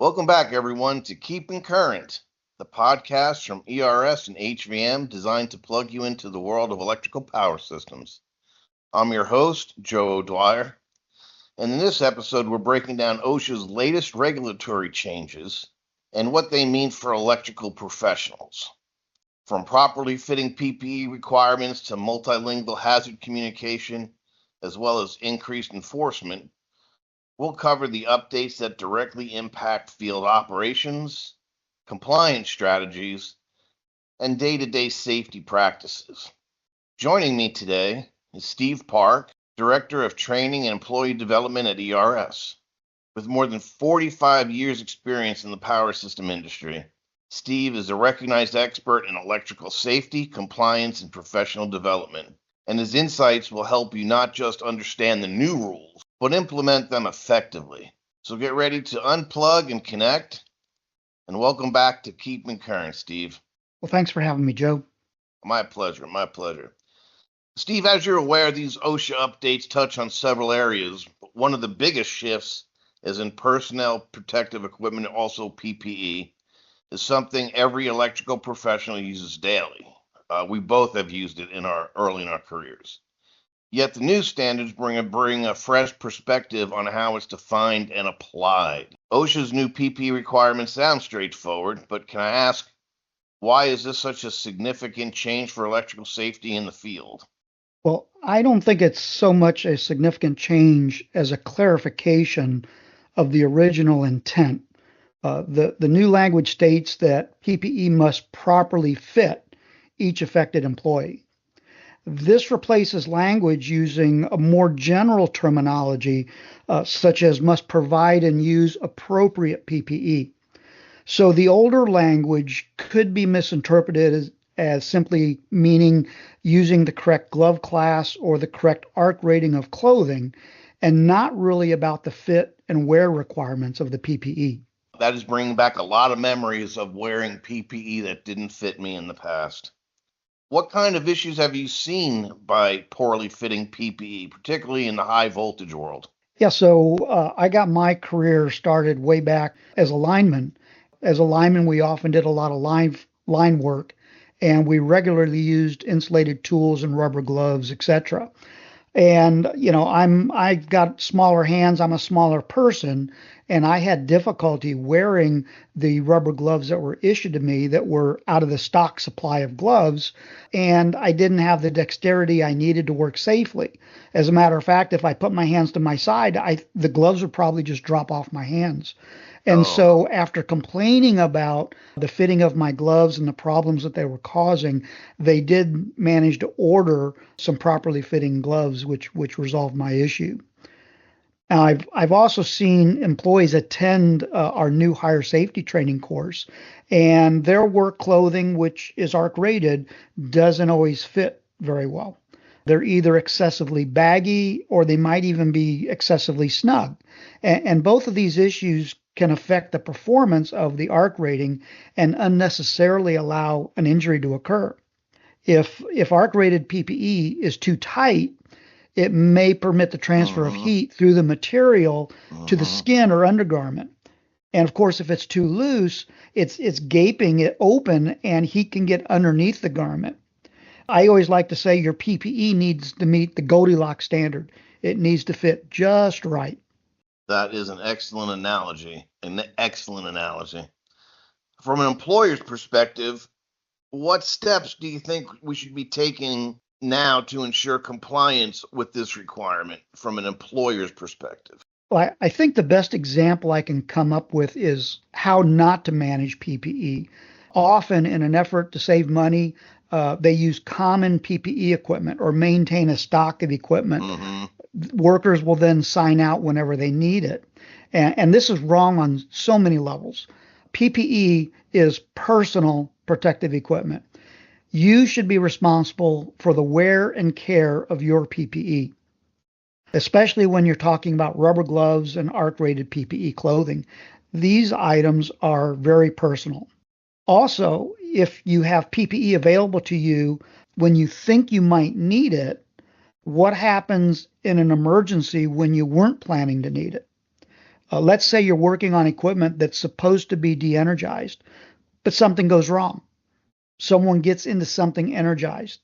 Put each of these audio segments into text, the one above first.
Welcome back, everyone, to Keeping Current, the podcast from ERS and HVM designed to plug you into the world of electrical power systems. I'm your host, Joe O'Dwyer, and in this episode, we're breaking down OSHA's latest regulatory changes and what they mean for electrical professionals. From properly fitting PPE requirements to multilingual hazard communication, as well as increased enforcement, we'll cover the updates that directly impact field operations, compliance strategies, and day-to-day safety practices. Joining me today is Steve Park, Director of Training and Employee Development at ERS. With more than 45 years experience in the power system industry, Steve is a recognized expert in electrical safety, compliance, and professional development, and his insights will help you not just understand the new rules, but implement them effectively. So get ready to unplug and connect, and welcome back to Keeping Current, Steve. Well, thanks for having me, Joe. My pleasure, my pleasure. Steve, as you're aware, these OSHA updates touch on several areas, but one of the biggest shifts is in personnel protective equipment, also PPE, is something every electrical professional uses daily. We both have used it early in our careers. Yet the new standards bring a fresh perspective on how it's defined and applied. OSHA's new PPE requirements sound straightforward, but can I ask, why is this such a significant change for electrical safety in the field? Well, I don't think it's so much a significant change as a clarification of the original intent. The new language states that PPE must properly fit each affected employee. This replaces language using a more general terminology, such as must provide and use appropriate PPE. So the older language could be misinterpreted as simply meaning using the correct glove class or the correct arc rating of clothing, and not really about the fit and wear requirements of the PPE. That is bringing back a lot of memories of wearing PPE that didn't fit me in the past. What kind of issues have you seen by poorly fitting PPE, particularly in the high voltage world? Yeah, so I got my career started way back as a lineman. As a lineman, we often did a lot of line work, and we regularly used insulated tools and rubber gloves, etc. And I've got smaller hands. I'm a smaller person, and I had difficulty wearing the rubber gloves that were issued to me that were out of the stock supply of gloves, and I didn't have the dexterity I needed to work safely. As a matter of fact, if I put my hands to my side, the gloves would probably just drop off my hands. And so after complaining about the fitting of my gloves and the problems that they were causing, they did manage to order some properly fitting gloves, which resolved my issue. Now, I've also seen employees attend our new higher safety training course, and their work clothing, which is ARC rated, doesn't always fit very well. They're either excessively baggy or they might even be excessively snug. And both of these issues can affect the performance of the ARC rating and unnecessarily allow an injury to occur. If ARC rated PPE is too tight, it may permit the transfer of heat through the material to the skin or undergarment. And of course, if it's too loose, it's gaping it open and heat can get underneath the garment. I always like to say your PPE needs to meet the Goldilocks standard. It needs to fit just right. That is an excellent analogy. From an employer's perspective, what steps do you think we should be taking now to ensure compliance with this requirement from an employer's perspective? Well, I think the best example I can come up with is how not to manage PPE. Often, in an effort to save money, they use common PPE equipment or maintain a stock of equipment. Workers will then sign out whenever they need it. And this is wrong on so many levels. PPE is personal protective equipment. You should be responsible for the wear and care of your PPE, especially when you're talking about rubber gloves and ARC-rated PPE clothing. These items are very personal. Also, if you have PPE available to you when you think you might need it, what happens in an emergency when you weren't planning to need it? Let's say you're working on equipment that's supposed to be de-energized, but something goes wrong. Someone gets into something energized.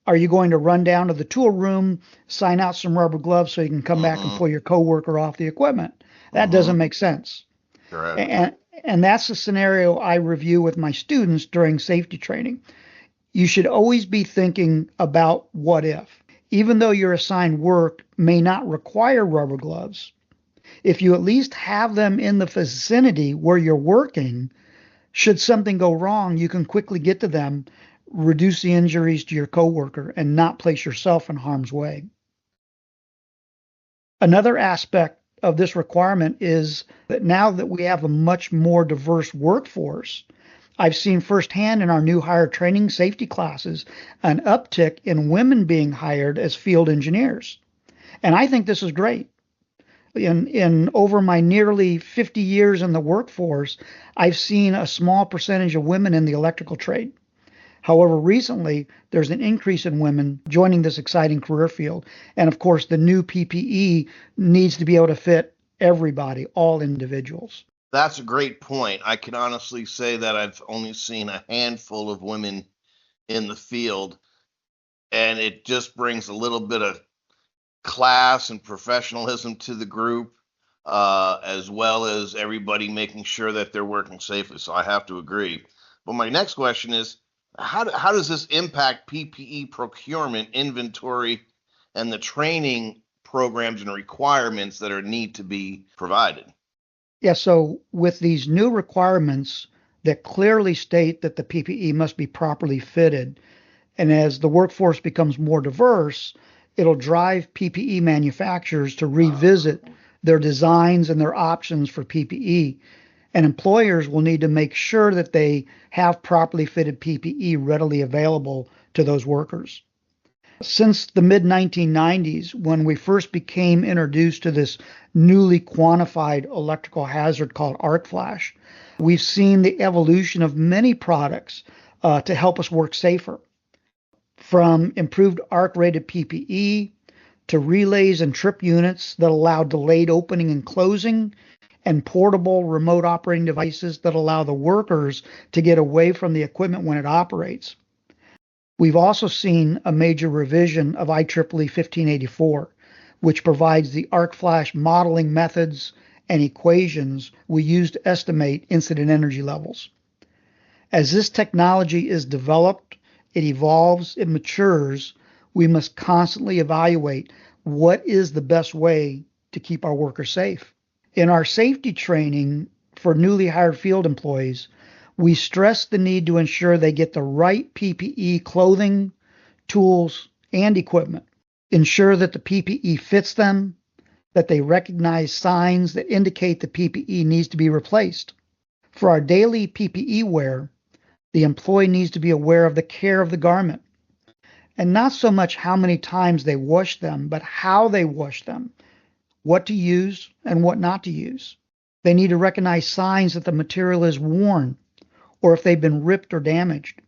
Are you going to run down to the tool room, sign out some rubber gloves so you can come back and Mm-hmm. pull your coworker off the equipment? That Mm-hmm. doesn't make sense. Correct. And that's the scenario I review with my students during safety training. You should always be thinking about what if. Even though your assigned work may not require rubber gloves, if you at least have them in the vicinity where you're working, should something go wrong, you can quickly get to them, reduce the injuries to your coworker, and not place yourself in harm's way. Another aspect of this requirement is that now that we have a much more diverse workforce, I've seen firsthand in our new hire training safety classes an uptick in women being hired as field engineers. And I think this is great. In over my nearly 50 years in the workforce, I've seen a small percentage of women in the electrical trade. However, recently there's an increase in women joining this exciting career field. And of course, the new PPE needs to be able to fit everybody, all individuals. That's a great point. I can honestly say that I've only seen a handful of women in the field, and it just brings a little bit of class and professionalism to the group, as well as everybody making sure that they're working safely. So I have to agree. But my next question is, how does this impact PPE procurement, inventory, and the training programs and requirements that are need to be provided? Yeah, so with these new requirements that clearly state that the PPE must be properly fitted, and as the workforce becomes more diverse, it'll drive PPE manufacturers to revisit their designs and their options for PPE. And employers will need to make sure that they have properly fitted PPE readily available to those workers. Since the mid 1990s, when we first became introduced to this newly quantified electrical hazard called arc flash, we've seen the evolution of many products to help us work safer, from improved arc rated PPE to relays and trip units that allow delayed opening and closing, and portable remote operating devices that allow the workers to get away from the equipment when it operates. We've also seen a major revision of IEEE 1584, which provides the arc flash modeling methods and equations we use to estimate incident energy levels. As this technology is developed, it evolves, it matures, we must constantly evaluate what is the best way to keep our workers safe. In our safety training for newly hired field employees, we stress the need to ensure they get the right PPE clothing, tools, and equipment. Ensure that the PPE fits them, that they recognize signs that indicate the PPE needs to be replaced. For our daily PPE wear, the employee needs to be aware of the care of the garment, and not so much how many times they wash them, but how they wash them, what to use and what not to use. They need to recognize signs that the material is worn or if they've been ripped or damaged.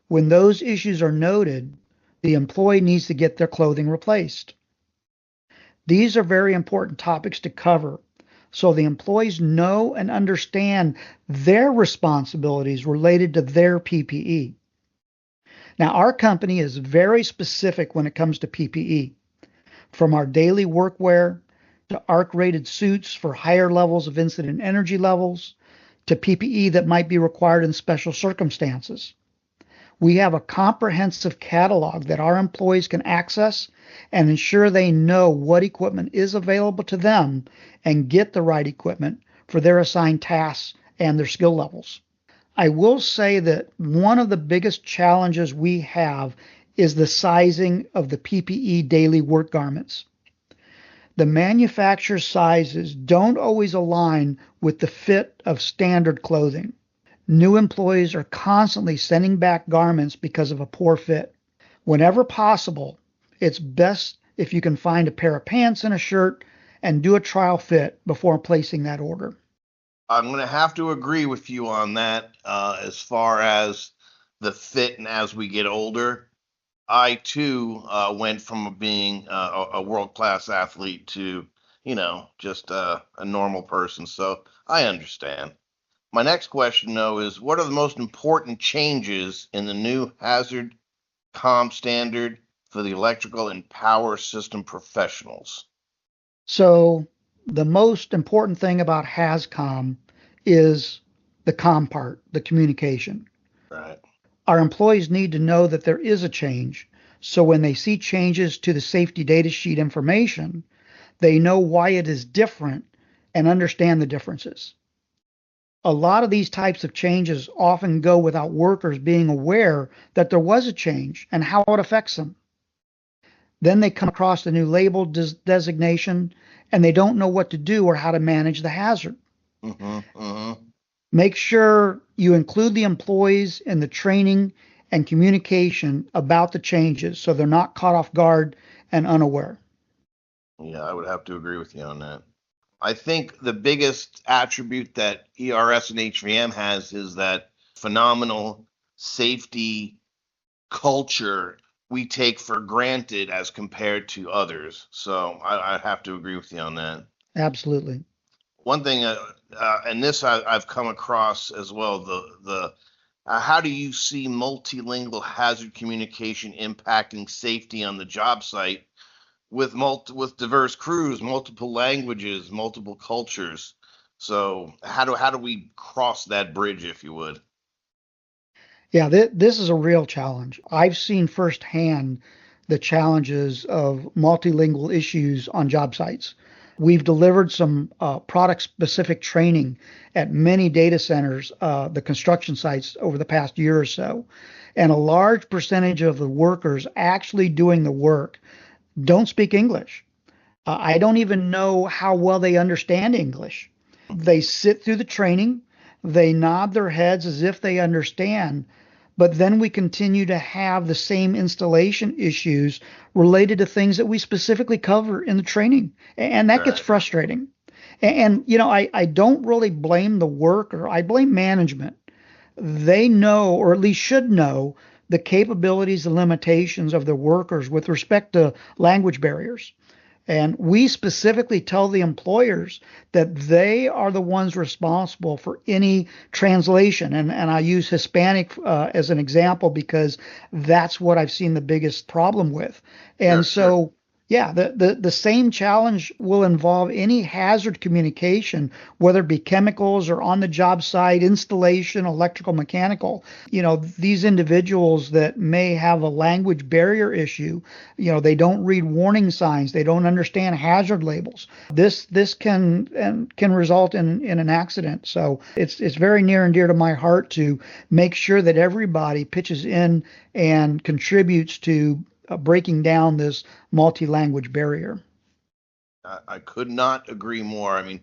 When those issues are noted, the employee needs to get their clothing replaced. These are very important topics to cover so the employees know and understand their responsibilities related to their PPE. Now, our company is very specific when it comes to PPE, from our daily workwear to arc-rated suits for higher levels of incident energy levels to PPE that might be required in special circumstances. We have a comprehensive catalog that our employees can access and ensure they know what equipment is available to them and get the right equipment for their assigned tasks and their skill levels. I will say that one of the biggest challenges we have is the sizing of the PPE daily work garments. The manufacturer sizes don't always align with the fit of standard clothing. New employees are constantly sending back garments because of a poor fit. Whenever possible, it's best if you can find a pair of pants and a shirt and do a trial fit before placing that order. I'm going to have to agree with you on that, as far as the fit and as we get older. I too went from being a world-class athlete to just a normal person. So I understand. My next question, though, is what are the most important changes in the new hazard standard for the electrical and power system professionals? So the most important thing about HAZCOM is the com part, the communication. Right. Our employees need to know that there is a change. So when they see changes to the safety data sheet information, they know why it is different and understand the differences. A lot of these types of changes often go without workers being aware that there was a change and how it affects them. Then they come across the new label designation and they don't know what to do or how to manage the hazard. Mm-hmm, mm-hmm. Make sure you include the employees in the training and communication about the changes so they're not caught off guard and unaware. Yeah, I would have to agree with you on that. I think the biggest attribute that ERS and HVM has is that phenomenal safety culture we take for granted as compared to others. So I have to agree with you on that. Absolutely. One thing, and this I've come across as well, the how do you see multilingual hazard communication impacting safety on the job site with diverse crews, multiple languages, multiple cultures? So how do we cross that bridge, if you would? Yeah, this is a real challenge. I've seen firsthand the challenges of multilingual issues on job sites. We've delivered some product specific training at many data centers, the construction sites over the past year or so. And a large percentage of the workers actually doing the work don't speak English. I don't even know how well they understand English. They sit through the training, they nod their heads as if they understand, but then we continue to have the same installation issues related to things that we specifically cover in the training. And that gets Right. frustrating. I don't really blame the worker, I blame management. They know, or at least should know, the capabilities and limitations of their workers with respect to language barriers. And we specifically tell the employers that they are the ones responsible for any translation. And I use Hispanic as an example because that's what I've seen the biggest problem with. And Sure, sure. so, yeah, the same challenge will involve any hazard communication, whether it be chemicals or on the job site, installation, electrical, mechanical. These individuals that may have a language barrier issue, they don't read warning signs, they don't understand hazard labels. This can result in an accident. So it's very near and dear to my heart to make sure that everybody pitches in and contributes to breaking down this multi-language barrier. I could not agree more. I mean,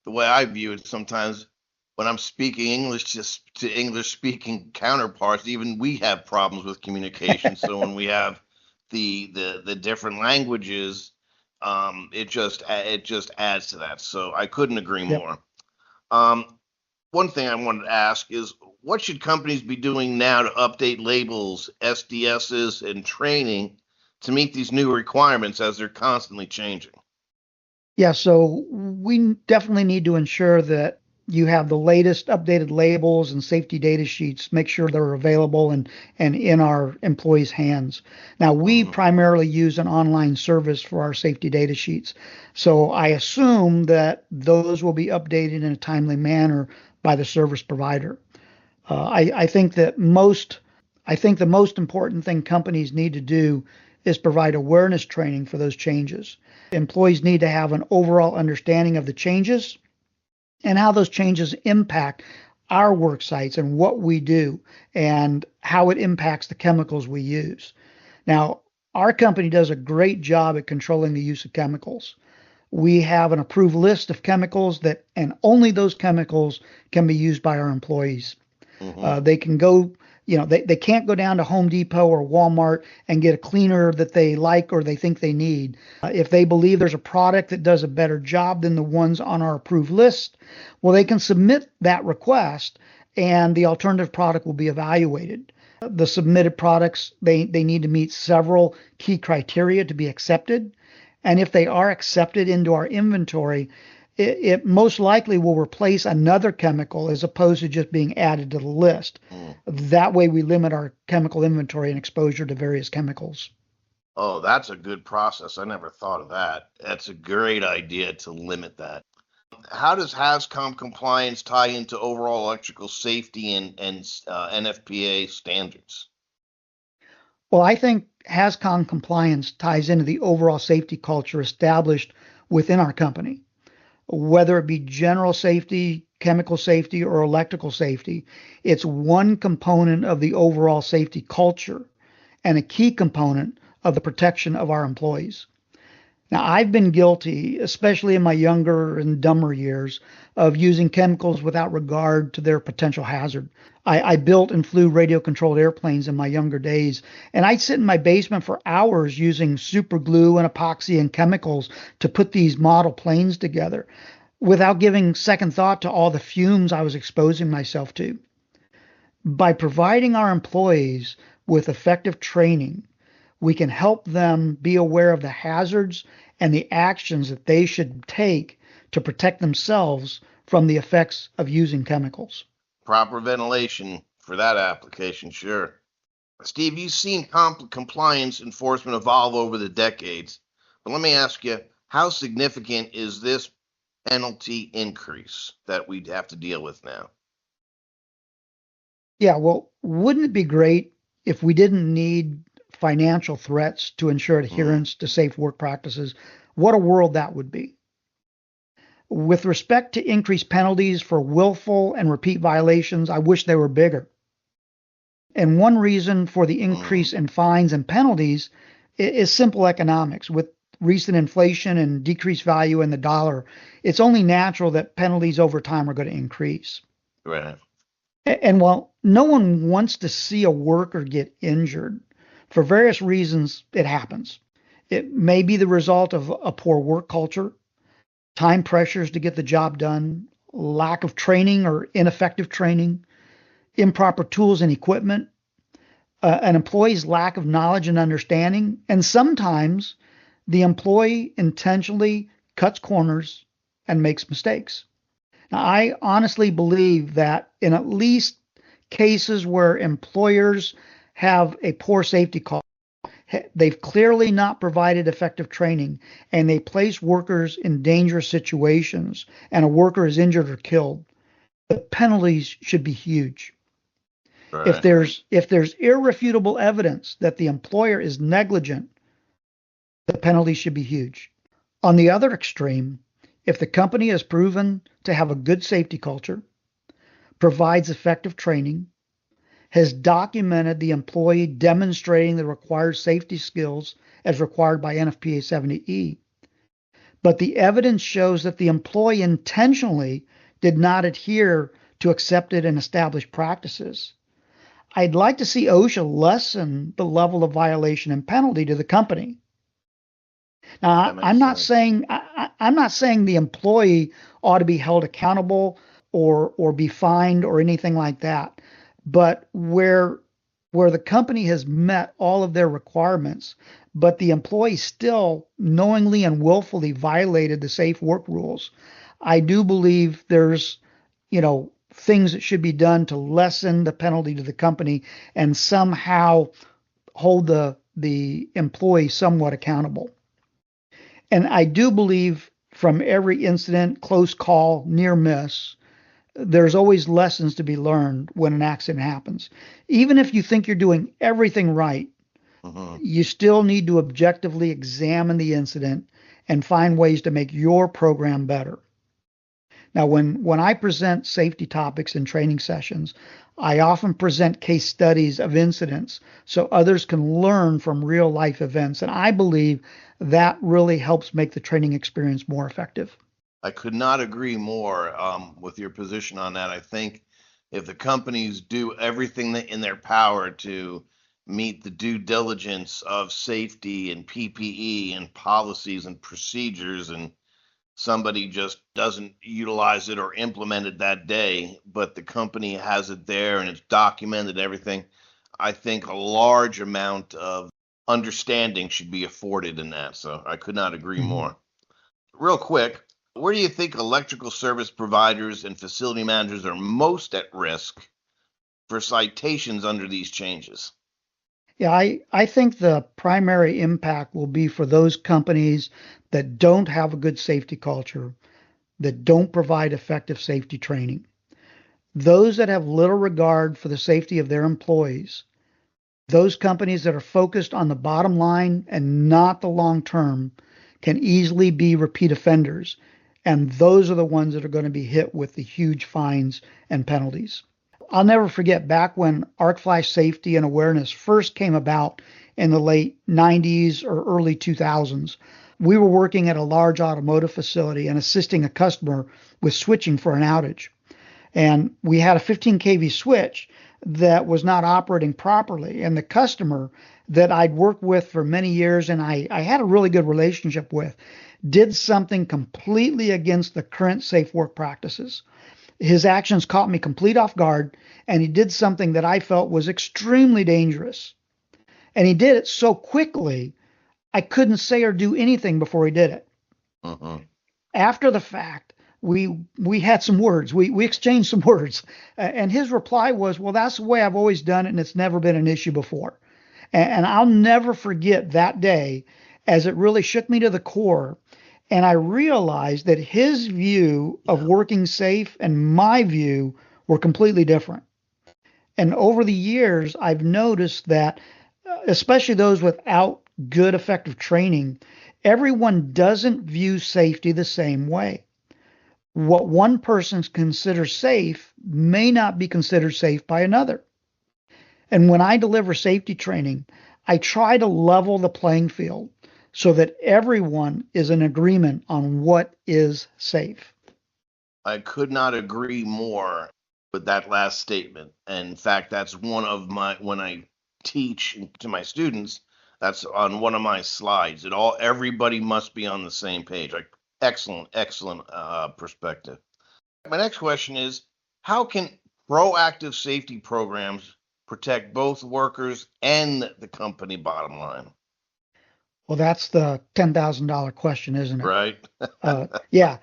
the way I view it sometimes when I'm speaking English just to English speaking counterparts, even we have problems with communication. So when we have the different languages, it just adds to that. So I couldn't agree Yep. more. One thing I wanted to ask is what should companies be doing now to update labels, SDSs, and training to meet these new requirements as they're constantly changing? Yeah, so we definitely need to ensure that you have the latest updated labels and safety data sheets, make sure they're available and in our employees' hands. Now, we Hmm. primarily use an online service for our safety data sheets. So I assume that those will be updated in a timely manner by the service provider. I think I think the most important thing companies need to do is provide awareness training for those changes. Employees need to have an overall understanding of the changes and how those changes impact our work sites and what we do and how it impacts the chemicals we use. Now, our company does a great job at controlling the use of chemicals. We have an approved list of chemicals that, and only those chemicals can be used by our employees. Hmm. They can go, they can't go down to Home Depot or Walmart and get a cleaner that they like or they think they need. If they believe there's a product that does a better job than the ones on our approved list, well, they can submit that request and the alternative product will be evaluated. The submitted products, they need to meet several key criteria to be accepted. And if they are accepted into our inventory, it most likely will replace another chemical as opposed to just being added to the list. Mm. That way we limit our chemical inventory and exposure to various chemicals. Oh, that's a good process. I never thought of that. That's a great idea to limit that. How does HAZCOM compliance tie into overall electrical safety and NFPA standards? Well, I think HAZCOM compliance ties into the overall safety culture established within our company. Whether it be general safety, chemical safety, or electrical safety, it's one component of the overall safety culture and a key component of the protection of our employees. Now, I've been guilty, especially in my younger and dumber years, of using chemicals without regard to their potential hazard. I built and flew radio controlled airplanes in my younger days, and I'd sit in my basement for hours using super glue and epoxy and chemicals to put these model planes together without giving second thought to all the fumes I was exposing myself to. By providing our employees with effective training, we can help them be aware of the hazards and the actions that they should take to protect themselves from the effects of using chemicals. Proper ventilation for that application, sure. Steve, you've seen compliance enforcement evolve over the decades, but let me ask you, how significant is this penalty increase that we'd have to deal with now? Yeah, well, wouldn't it be great if we didn't need financial threats to ensure Mm, adherence to safe work practices? What a world that would be. With respect to increased penalties for willful and repeat violations, I wish they were bigger. And one reason for the mm, increase in fines and penalties is simple economics. With recent inflation and decreased value in the dollar, it's only natural that penalties over time are going to increase. right. And while no one wants to see a worker get injured, for various reasons, it happens. It may be the result of a poor work culture, time pressures to get the job done, lack of training or ineffective training, improper tools and equipment, an employee's lack of knowledge and understanding, and sometimes the employee intentionally cuts corners and makes mistakes. Now, I honestly believe that in at least cases where employers have a poor safety culture, they've clearly not provided effective training and they place workers in dangerous situations and a worker is injured or killed, the penalties should be huge. If Right. there's irrefutable evidence that the employer is negligent, the penalty should be huge. On the other extreme, if the company has proven to have a good safety culture, provides effective training, has documented the employee demonstrating the required safety skills as required by NFPA 70E, but the evidence shows that the employee intentionally did not adhere to accepted and established practices, I'd like to see OSHA lessen the level of violation and penalty to the company. Now, That makes sense. I'm not saying the employee ought to be held accountable or be fined or anything like that. But where the company has met all of their requirements, but the employee still knowingly and willfully violated the safe work rules, I do believe there's, things that should be done to lessen the penalty to the company and somehow hold the employee somewhat accountable. And I do believe from every incident, close call, near miss, there's always lessons to be learned when an accident happens. Even if you think you're doing everything right, Hmm. you still need to objectively examine the incident and find ways to make your program better. Now, when I present safety topics in training sessions, I often present case studies of incidents so others can learn from real life events. And I believe that really helps make the training experience more effective. I could not agree more with your position on that. I think if the companies do everything that in their power to meet the due diligence of safety and PPE and policies and procedures, and somebody just doesn't utilize it or implement it that day, but the company has it there and it's documented everything, I think a large amount of understanding should be afforded in that. So I could not agree Mhm. more. Real quick, where do you think electrical service providers and facility managers are most at risk for citations under these changes? Yeah, I think the primary impact will be for those companies that don't have a good safety culture, that don't provide effective safety training. Those that have little regard for the safety of their employees, those companies that are focused on the bottom line and not the long term, can easily be repeat offenders. And those are the ones that are going to be hit with the huge fines and penalties. I'll never forget back when arc flash safety and awareness first came about in the late 90s or early 2000s. We were working at a large automotive facility and assisting a customer with switching for an outage. And we had a 15 kV switch that was not operating properly. And the customer that I'd worked with for many years and I had a really good relationship with did something completely against the current safe work practices. His actions caught me complete off guard, and he did something that I felt was extremely dangerous. And he did it so quickly, I couldn't say or do anything before he did it. Mm-hmm. After the fact, we had some words. We exchanged some words, and his reply was, "Well, that's the way I've always done it, and it's never been an issue before." And I'll never forget that day, as it really shook me to the core. And I realized that his view of Yeah. working safe and my view were completely different. And over the years, I've noticed that, especially those without good, effective training, everyone doesn't view safety the same way. What one person considers safe may not be considered safe by another. And when I deliver safety training, I try to level the playing field so that everyone is in agreement on what is safe. I could not agree more with that last statement. And in fact, that's one of my, when I teach to my students, that's on one of my slides. Everybody must be on the same page. Like, excellent perspective. My next question is, how can proactive safety programs protect both workers and the company bottom line? Well, that's the $10,000 question, isn't it? Right? Yeah.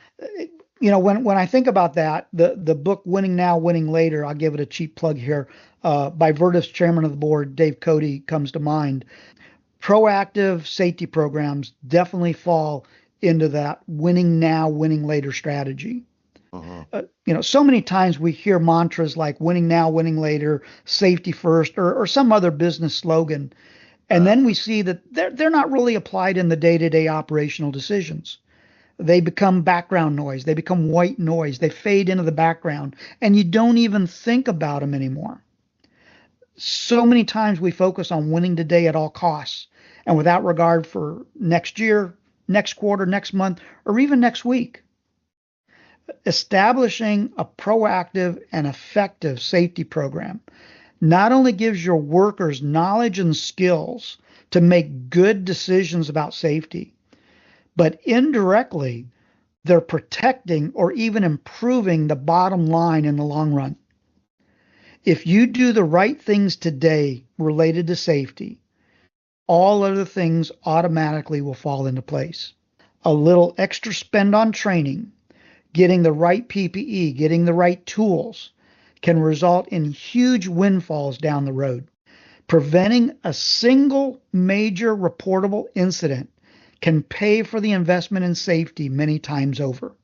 When I think about that, the book Winning Now, Winning Later, I'll give it a cheap plug here, by Vertiv's chairman of the board, Dave Cody, comes to mind. Proactive safety programs definitely fall into that winning now, winning later strategy. Mm-hmm. So many times we hear mantras like winning now, winning later, safety first, or some other business slogan. And then we see that they're not really applied in the day-to-day operational decisions. They become background noise. They become white noise. They fade into the background, and you don't even think about them anymore. So many times we focus on winning today at all costs and without regard for next year, next quarter, next month, or even next week. Establishing a proactive and effective safety program not only gives your workers knowledge and skills to make good decisions about safety, but indirectly, they're protecting or even improving the bottom line in the long run. If you do the right things today related to safety, all other things automatically will fall into place. A little extra spend on training, getting the right PPE, getting the right tools, can result in huge windfalls down the road. Preventing a single major reportable incident can pay for the investment in safety many times over.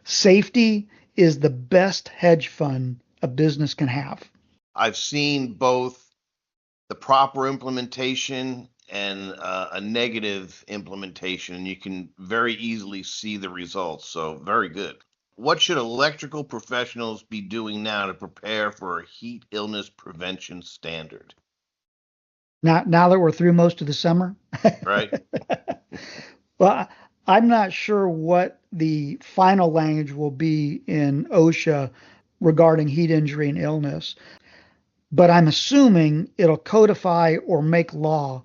Safety is the best hedge fund a business can have. I've seen both the proper implementation and a negative implementation, and you can very easily see the results. So, very good. What should electrical professionals be doing now to prepare for a heat illness prevention standard? Now that we're through most of the summer, Right? well, I'm not sure what the final language will be in OSHA regarding heat injury and illness, but I'm assuming it'll codify or make law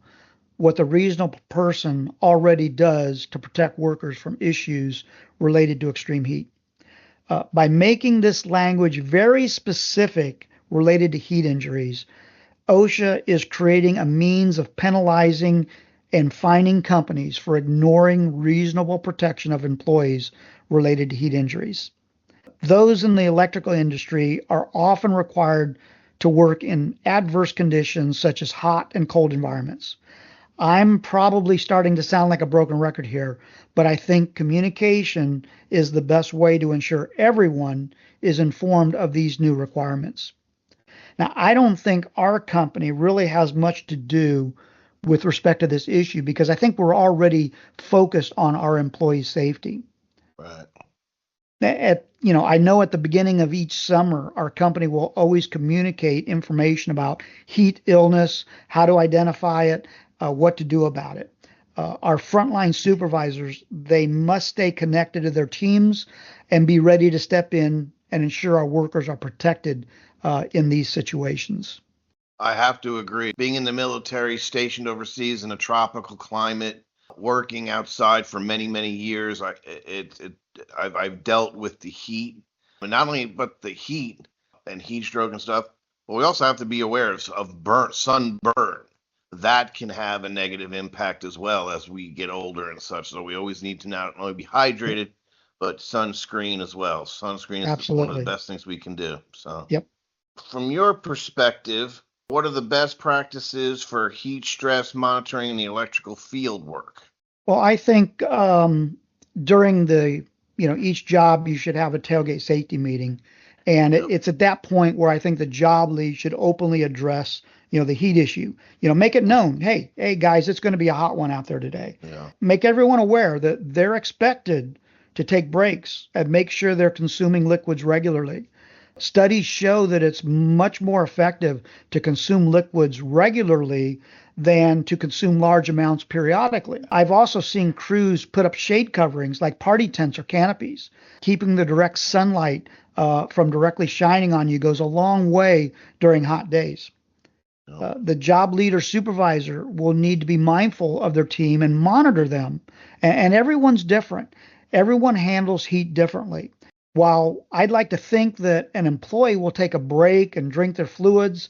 what the reasonable person already does to protect workers from issues related to extreme heat. By making this language very specific related to heat injuries, OSHA is creating a means of penalizing and fining companies for ignoring reasonable protection of employees related to heat injuries. Those in the electrical industry are often required to work in adverse conditions such as hot and cold environments. I'm probably starting to sound like a broken record here, but I think communication is the best way to ensure everyone is informed of these new requirements. Now, I don't think our company really has much to do with respect to this issue because I think we're already focused on our employee safety. Right. I know at the beginning of each summer, our company will always communicate information about heat illness, how to identify it, what to do about it. Our frontline supervisors, they must stay connected to their teams and be ready to step in and ensure our workers are protected in these situations. I have to agree. Being in the military, stationed overseas in a tropical climate, working outside for many, many years, I've dealt with the heat, but not only but the heat and heat stroke and stuff, but we also have to be aware of sunburn. That can have a negative impact as well as we get older and such. So we always need to not only be hydrated, but sunscreen as well. Sunscreen is one of the Absolutely. best things we can do. So, Yep. from your perspective, what are the best practices for heat stress monitoring in the electrical field work? Well, I think during each job, you should have a tailgate safety meeting. And Yep. it's at that point where I think the job lead should openly address, the heat issue. Make it known, hey guys, it's going to be a hot one out there today. Yeah. Make everyone aware that they're expected to take breaks and make sure they're consuming liquids regularly. Studies show that it's much more effective to consume liquids regularly than to consume large amounts periodically. I've also seen crews put up shade coverings like party tents or canopies. Keeping the direct sunlight from directly shining on you goes a long way during hot days. The job leader supervisor will need to be mindful of their team and monitor them. And everyone's different. Everyone handles heat differently. While I'd like to think that an employee will take a break and drink their fluids,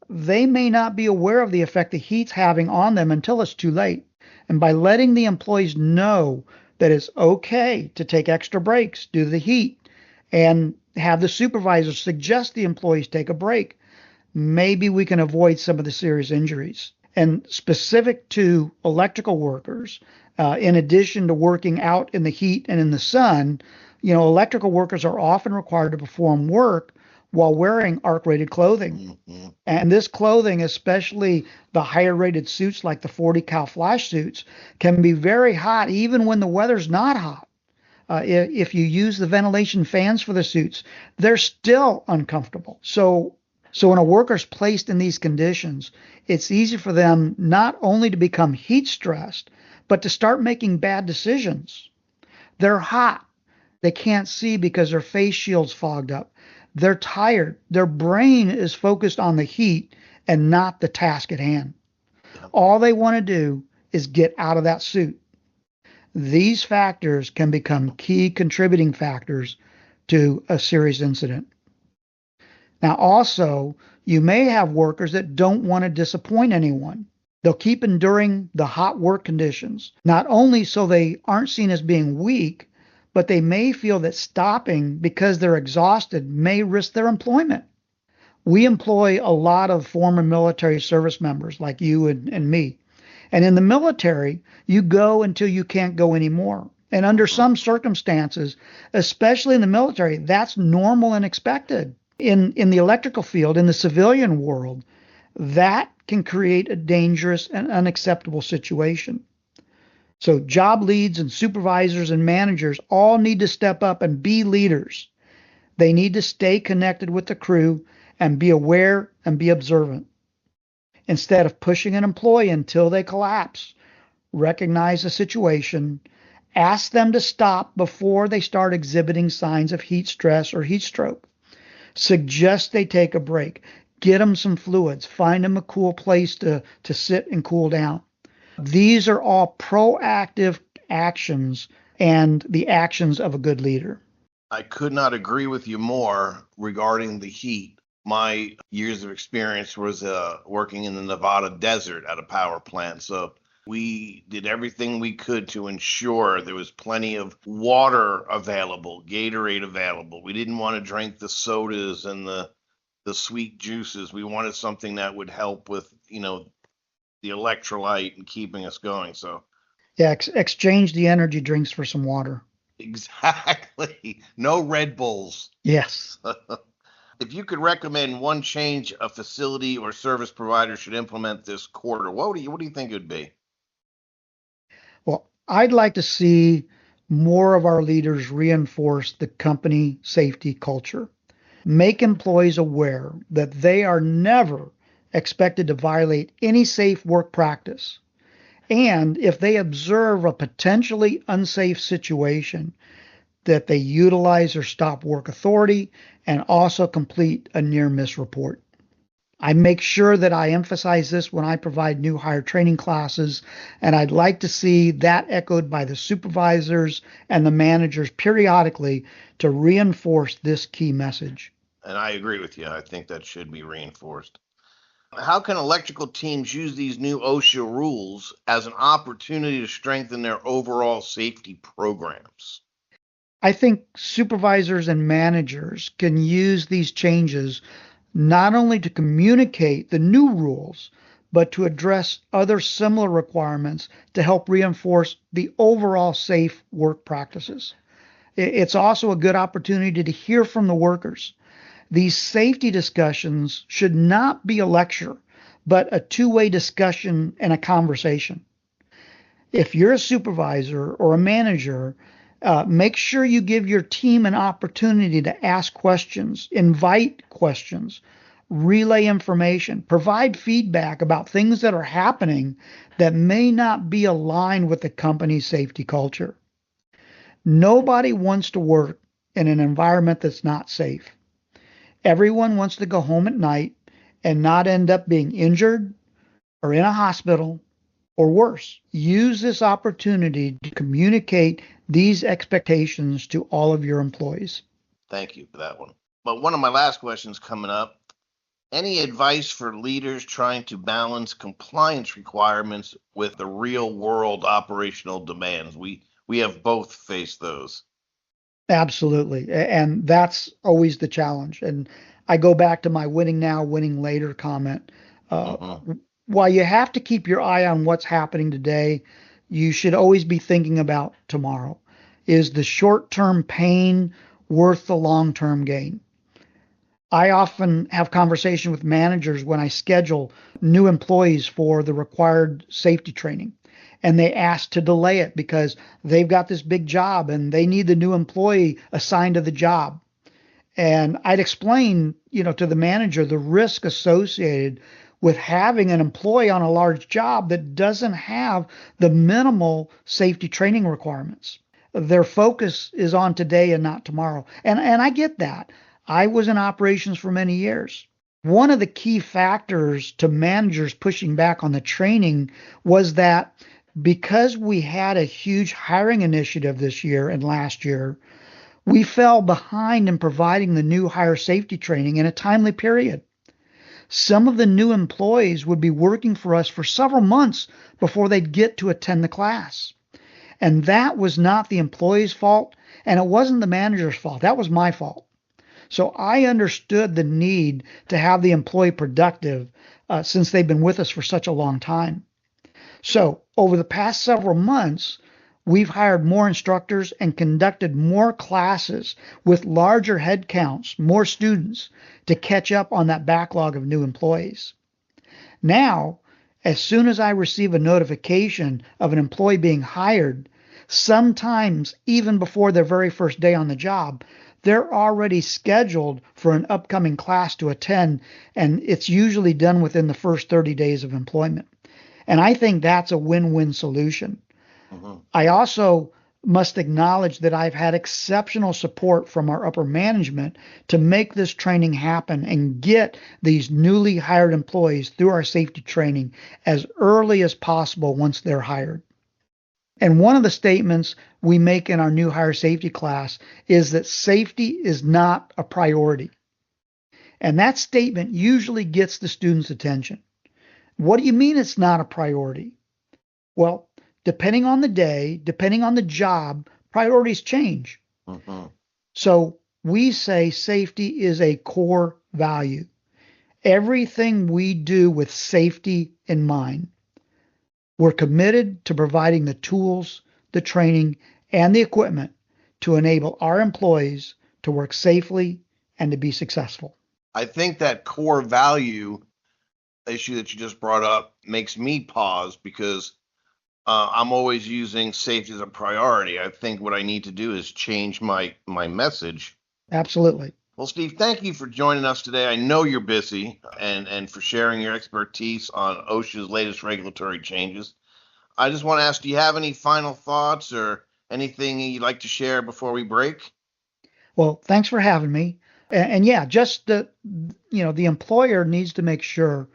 they may not be aware of the effect the heat's having on them until it's too late. And by letting the employees know that it's okay to take extra breaks due to the heat and have the supervisor suggest the employees take a break, maybe we can avoid some of the serious injuries. And specific to electrical workers, in addition to working out in the heat and in the sun, electrical workers are often required to perform work while wearing arc-rated clothing. Mm-hmm. And this clothing, especially the higher-rated suits like the 40 cal flash suits, can be very hot even when the weather's not hot. If you use the ventilation fans for the suits, they're still uncomfortable. So when a worker's placed in these conditions, it's easy for them not only to become heat stressed, but to start making bad decisions. They're hot. They can't see because their face shield's fogged up. They're tired. Their brain is focused on the heat and not the task at hand. All they want to do is get out of that suit. These factors can become key contributing factors to a serious incident. Now, also, you may have workers that don't want to disappoint anyone. They'll keep enduring the hot work conditions, not only so they aren't seen as being weak, but they may feel that stopping because they're exhausted may risk their employment. We employ a lot of former military service members like you and me. And in the military, you go until you can't go anymore. And under some circumstances, especially in the military, that's normal and expected. In the electrical field, in the civilian world, that can create a dangerous and unacceptable situation. So job leads and supervisors and managers all need to step up and be leaders. They need to stay connected with the crew and be aware and be observant. Instead of pushing an employee until they collapse, recognize the situation, ask them to stop before they start exhibiting signs of heat stress or heat stroke. Suggest they take a break. Get them some fluids. Find them a cool place to sit and cool down. These are all proactive actions and the actions of a good leader. I could not agree with you more regarding the heat. My years of experience was working in the Nevada desert at a power plant. So we did everything we could to ensure there was plenty of water available, Gatorade available. We didn't want to drink the sodas and the sweet juices. We wanted something that would help with, the electrolyte and keeping us going. So Yeah, exchange the energy drinks for some water. exactly. No Red Bulls. Yes. If you could recommend one change a facility or service provider should implement this quarter, what do you think it would be? Well, I'd like to see more of our leaders reinforce the company safety culture. Make employees aware that they are never expected to violate any safe work practice. And if they observe a potentially unsafe situation, that they utilize their stop work authority and also complete a near miss report. I make sure that I emphasize this when I provide new hire training classes, and I'd like to see that echoed by the supervisors and the managers periodically to reinforce this key message. And I agree with you. I think that should be reinforced. How can electrical teams use these new OSHA rules as an opportunity to strengthen their overall safety programs? I think supervisors and managers can use these changes not only to communicate the new rules, but to address other similar requirements to help reinforce the overall safe work practices. It's also a good opportunity to hear from the workers. These safety discussions should not be a lecture, but a two-way discussion and a conversation. If you're a supervisor or a manager, make sure you give your team an opportunity to ask questions, invite questions, relay information, provide feedback about things that are happening that may not be aligned with the company's safety culture. Nobody wants to work in an environment that's not safe. Everyone wants to go home at night and not end up being injured or in a hospital or worse. Use this opportunity to communicate these expectations to all of your employees. Thank you for that one. But one of my last questions coming up. Any advice for leaders trying to balance compliance requirements with the real world operational demands? We have both faced those. Absolutely. And that's always the challenge. And I go back to my winning now, winning later comment. Hmm. While you have to keep your eye on what's happening today, you should always be thinking about tomorrow. Is the short term pain worth the long term gain? I often have conversation with managers when I schedule new employees for the required safety training. And they ask to delay it because they've got this big job and they need the new employee assigned to the job. And I'd explain, to the manager the risk associated with having an employee on a large job that doesn't have the minimal safety training requirements. Their focus is on today and not tomorrow. And I get that. I was in operations for many years. One of the key factors to managers pushing back on the training was that because we had a huge hiring initiative this year and last year, we fell behind in providing the new hire safety training in a timely period. Some of the new employees would be working for us for several months before they'd get to attend the class. And that was not the employee's fault, and it wasn't the manager's fault. That was my fault. So I understood the need to have the employee productive since they've been with us for such a long time. So over the past several months, we've hired more instructors and conducted more classes with larger head counts, more students to catch up on that backlog of new employees. Now, as soon as I receive a notification of an employee being hired, sometimes even before their very first day on the job, they're already scheduled for an upcoming class to attend, and it's usually done within the first 30 days of employment. And I think that's a win-win solution. Hmm. I also must acknowledge that I've had exceptional support from our upper management to make this training happen and get these newly hired employees through our safety training as early as possible once they're hired. And one of the statements we make in our new hire safety class is that safety is not a priority. And that statement usually gets the student's attention. What do you mean it's not a priority? Well, depending on the day, depending on the job, priorities change. Mm-hmm. So we say safety is a core value. Everything we do with safety in mind. We're committed to providing the tools, the training, and the equipment to enable our employees to work safely and to be successful. I think that core value issue that you just brought up makes me pause because I'm always using safety as a priority. I think what I need to do is change my message. Absolutely. Well, Steve, thank you for joining us today. I know you're busy and for sharing your expertise on OSHA's latest regulatory changes. I just want to ask, do you have any final thoughts or anything you'd like to share before we break? Well, thanks for having me. And yeah, just the employer needs to make sure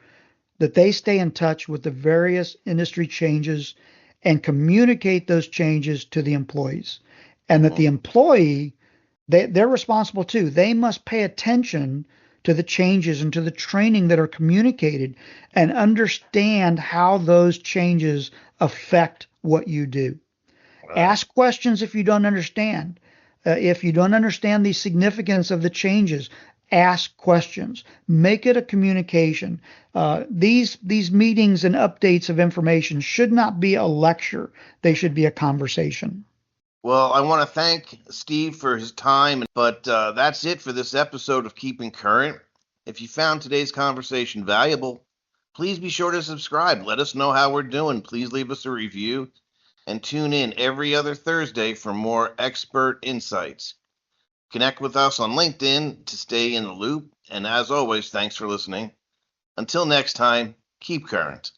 that they stay in touch with the various industry changes and communicate those changes to the employees. And that the Mm-hmm. employee, they're responsible too. They must pay attention to the changes and to the training that are communicated and understand how those changes affect what you do. Right. Ask questions if you don't understand. If you don't understand the significance of the changes, ask questions. Make it a communication. These meetings and updates of information should not be a lecture. They should be a conversation. Well, I want to thank Steve for his time, but that's it for this episode of Keeping Current. If you found today's conversation valuable, please be sure to subscribe. Let us know how we're doing. Please leave us a review and tune in every other Thursday for more expert insights. Connect with us on LinkedIn to stay in the loop. And as always, thanks for listening. Until next time, keep current.